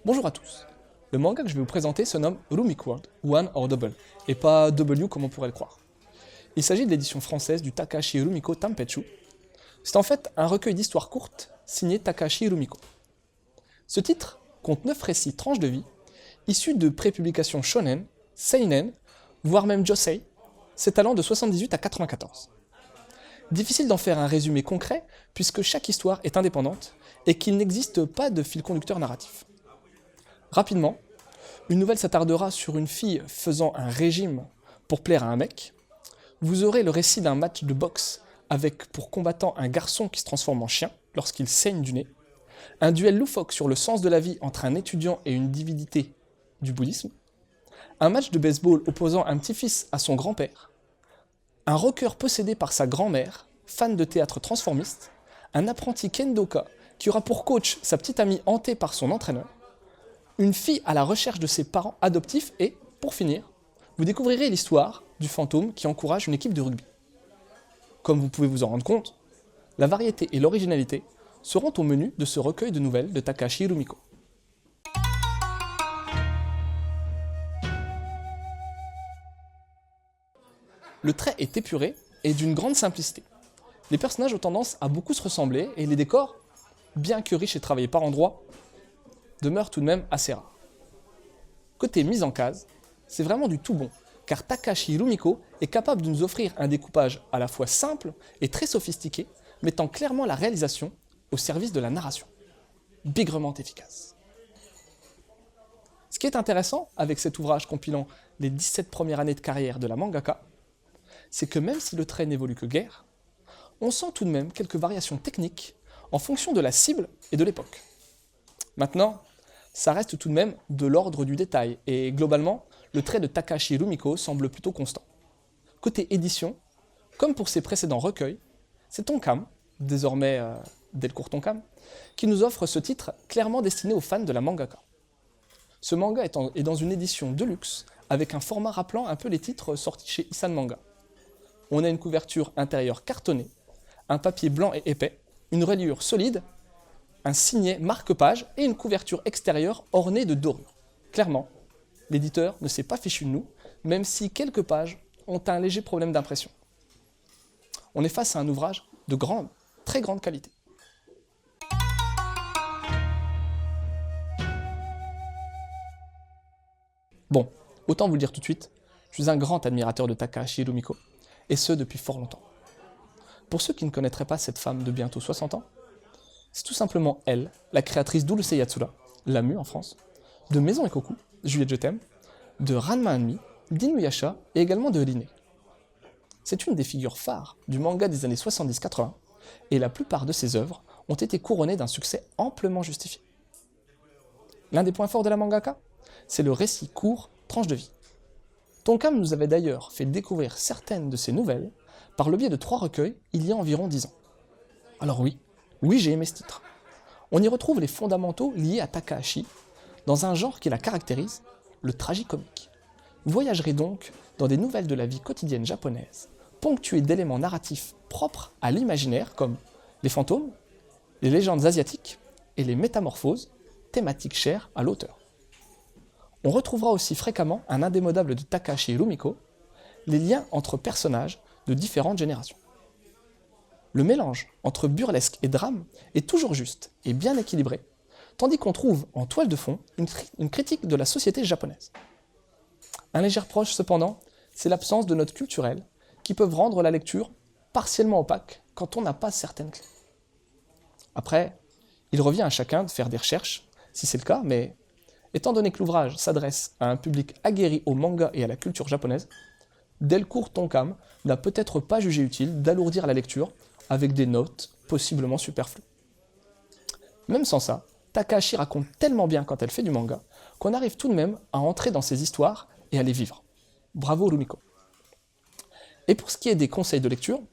Bonjour à tous. Le manga que je vais vous présenter se nomme Rumiko World, One or Double, et pas W comme on pourrait le croire. Il s'agit de l'édition française du Takahashi Rumiko Tampetsu. C'est en fait un recueil d'histoires courtes signé Takahashi Rumiko. Ce titre compte 9 récits tranches de vie, issus de prépublications shonen, seinen, voire même josei, s'étalant de 78 à 94. Difficile d'en faire un résumé concret, puisque chaque histoire est indépendante et qu'il n'existe pas de fil conducteur narratif. Rapidement, une nouvelle s'attardera sur une fille faisant un régime pour plaire à un mec. Vous aurez le récit d'un match de boxe avec pour combattant un garçon qui se transforme en chien lorsqu'il saigne du nez. Un duel loufoque sur le sens de la vie entre un étudiant et une divinité du bouddhisme. Un match de baseball opposant un petit-fils à son grand-père. Un rocker possédé par sa grand-mère, fan de théâtre transformiste. Un apprenti kendoka qui aura pour coach sa petite amie hantée par son entraîneur. Une fille à la recherche de ses parents adoptifs et, pour finir, vous découvrirez l'histoire du fantôme qui encourage une équipe de rugby. Comme vous pouvez vous en rendre compte, la variété et l'originalité seront au menu de ce recueil de nouvelles de Takahashi Rumiko. Le trait est épuré et d'une grande simplicité. Les personnages ont tendance à beaucoup se ressembler et les décors, bien que riches et travaillés par endroits, demeure tout de même assez rare. Côté mise en case, c'est vraiment du tout bon, car Takahashi Rumiko est capable de nous offrir un découpage à la fois simple et très sophistiqué, mettant clairement la réalisation au service de la narration. Bigrement efficace. Ce qui est intéressant avec cet ouvrage compilant les 17 premières années de carrière de la mangaka, c'est que même si le trait n'évolue que guère, on sent tout de même quelques variations techniques en fonction de la cible et de l'époque. Maintenant, ça reste tout de même de l'ordre du détail, et globalement, le trait de Takahashi Rumiko semble plutôt constant. Côté édition, comme pour ses précédents recueils, c'est Tonkam, désormais Delcourt Tonkam, qui nous offre ce titre clairement destiné aux fans de la mangaka. Ce manga est dans une édition de luxe, avec un format rappelant un peu les titres sortis chez Isan Manga. On a une couverture intérieure cartonnée, un papier blanc et épais, une reliure solide, un signet marque-page et une couverture extérieure ornée de dorures. Clairement, l'éditeur ne s'est pas fichu de nous, même si quelques pages ont un léger problème d'impression. On est face à un ouvrage de grande, très grande qualité. Bon, autant vous le dire tout de suite, je suis un grand admirateur de Takahashi Rumiko, et ce depuis fort longtemps. Pour ceux qui ne connaîtraient pas cette femme de bientôt 60 ans, c'est tout simplement elle, la créatrice d'Urusei Yatsura, la Mue en France, de Maison Ikoku, Juliette Je t'aime, de Ranma Anmi, d'Inuyasha et également de Rinne. C'est une des figures phares du manga des années 70-80 et la plupart de ses œuvres ont été couronnées d'un succès amplement justifié. L'un des points forts de la mangaka, c'est le récit court, tranche de vie. Tonkam nous avait d'ailleurs fait découvrir certaines de ses nouvelles par le biais de 3 recueils il y a environ 10 ans. Alors oui, j'ai aimé ce titre. On y retrouve les fondamentaux liés à Takahashi, dans un genre qui la caractérise, le tragicomique. Vous voyagerez donc dans des nouvelles de la vie quotidienne japonaise, ponctuées d'éléments narratifs propres à l'imaginaire comme les fantômes, les légendes asiatiques et les métamorphoses, thématiques chères à l'auteur. On retrouvera aussi fréquemment un indémodable de Takahashi Rumiko, les liens entre personnages de différentes générations. Le mélange entre burlesque et drame est toujours juste et bien équilibré, tandis qu'on trouve en toile de fond une critique de la société japonaise. Un léger reproche cependant, c'est l'absence de notes culturelles qui peuvent rendre la lecture partiellement opaque quand on n'a pas certaines clés. Après, il revient à chacun de faire des recherches, si c'est le cas, mais étant donné que l'ouvrage s'adresse à un public aguerri au manga et à la culture japonaise, Delcourt Tonkam n'a peut-être pas jugé utile d'alourdir la lecture avec des notes possiblement superflues. Même sans ça, Takahashi raconte tellement bien quand elle fait du manga qu'on arrive tout de même à entrer dans ses histoires et à les vivre. Bravo Rumiko. Et pour ce qui est des conseils de lecture,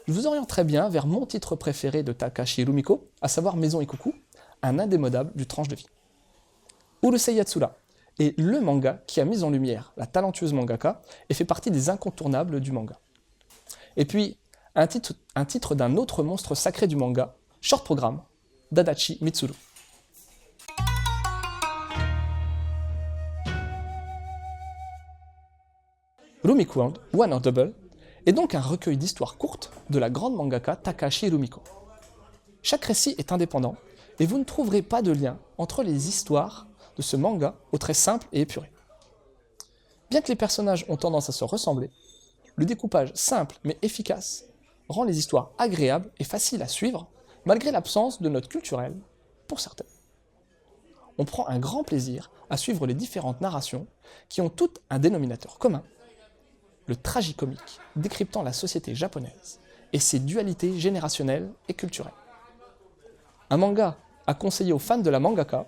je vous orienterai bien vers mon titre préféré de Takahashi Rumiko, à savoir Maison Ikoku, un indémodable du tranche de vie. Urusei Yatsura est le manga qui a mis en lumière la talentueuse mangaka et fait partie des incontournables du manga. Et puis, un titre d'un autre monstre sacré du manga, Short Programme, d'Adachi Mitsuru. Rumiko World, One or Double, est donc un recueil d'histoires courtes de la grande mangaka Takahashi Rumiko. Chaque récit est indépendant et vous ne trouverez pas de lien entre les histoires de ce manga aux traits simples et épurés. Bien que les personnages ont tendance à se ressembler, le découpage simple mais efficace rend les histoires agréables et faciles à suivre malgré l'absence de notes culturelles pour certaines. On prend un grand plaisir à suivre les différentes narrations qui ont toutes un dénominateur commun, le tragicomique décryptant la société japonaise et ses dualités générationnelles et culturelles. Un manga à conseiller aux fans de la mangaka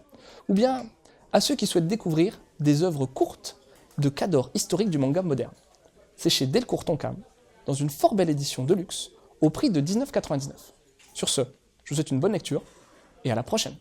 ou bien à ceux qui souhaitent découvrir des œuvres courtes de cadors historiques du manga moderne. C'est chez Delcourt Tonkam, dans une fort belle édition de luxe, au prix de 19,99 €. Sur ce, je vous souhaite une bonne lecture et à la prochaine.